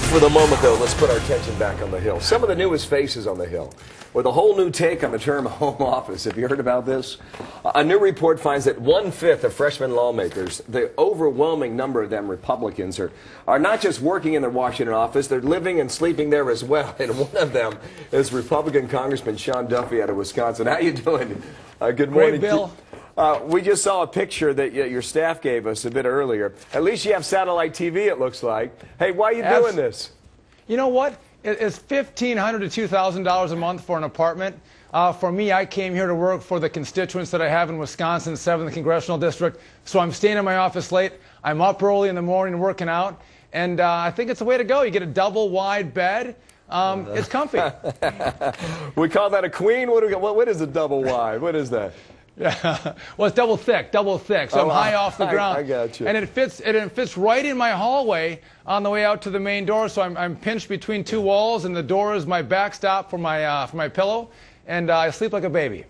For the moment, though, let's put our attention back on the Hill. Some of the newest faces on the Hill, with a whole new take on the term home office. Have you heard about this? A new report finds that 1/5 of freshman lawmakers, the overwhelming number of them Republicans, are not just working in their Washington office, they're living and sleeping there as well. And one of them is Republican Congressman Sean Duffy out of Wisconsin. How you doing? Good morning. Great, Bill. We just saw a picture that your staff gave us a bit earlier. At least you have satellite TV, it looks like. Hey, why are you doing this? You know what? It's $1,500 to $2,000 a month for an apartment. For me, I came here to work for the constituents that I have in Wisconsin, 7th Congressional District. So I'm staying in my office late. I'm up early in the morning working out. And I think it's the way to go. You get a double wide bed. It's comfy. We call that a queen? What is a double wide? What is that? Yeah. Well, it's double thick. So I'm high off the ground. I got you. And it fits right in my hallway on the way out to the main door. So I'm pinched between two walls, and the door is my backstop for my pillow. And I sleep like a baby.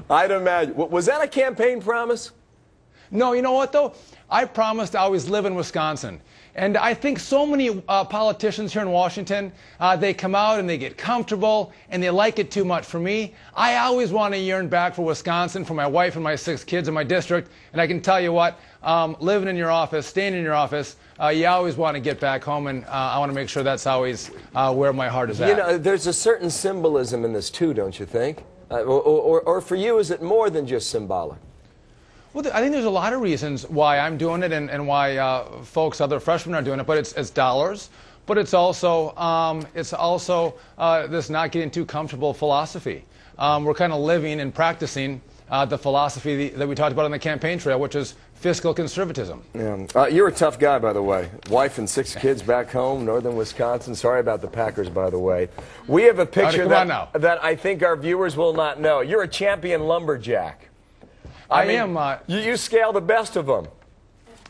I'd imagine. Was that a campaign promise? No, you know what, though? I promised to always live in Wisconsin. And I think so many politicians here in Washington, they come out and they get comfortable and they like it too much. For me, I always want to yearn back for Wisconsin, for my wife and my 6 kids in my district. And I can tell you what, living in your office, staying in your office, you always want to get back home, and I want to make sure that's always where my heart is at. You know, there's a certain symbolism in this too, don't you think? Or for you, is it more than just symbolic? Well, I think there's a lot of reasons why I'm doing it and why other freshmen are doing it. But it's dollars. But it's also this not getting too comfortable philosophy. We're kind of living and practicing the philosophy that we talked about on the campaign trail, which is fiscal conservatism. Yeah. You're a tough guy, by the way. Wife and 6 kids back home, northern Wisconsin. Sorry about the Packers, by the way. We have a picture that I think our viewers will not know. You're a champion lumberjack. I mean, you scale the best of them.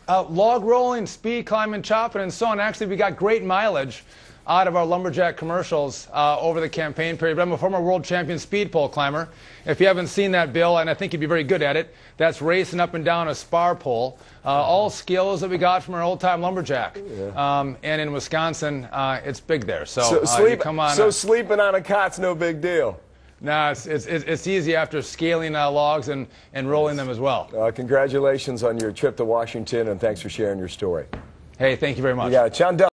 Log rolling, speed climbing, chopping, and so on. Actually, we got great mileage out of our lumberjack commercials over the campaign period. But I'm a former world champion speed pole climber. If you haven't seen that, Bill, and I think you'd be very good at it, that's racing up and down a spar pole. All skills that we got from our old-time lumberjack. Yeah. And in Wisconsin, it's big there. So sleeping on a cot's no big deal. No, it's easy after scaling logs and rolling them as well. Congratulations on your trip to Washington, and thanks for sharing your story. Hey, thank you very much. Yeah, Sean Duffy.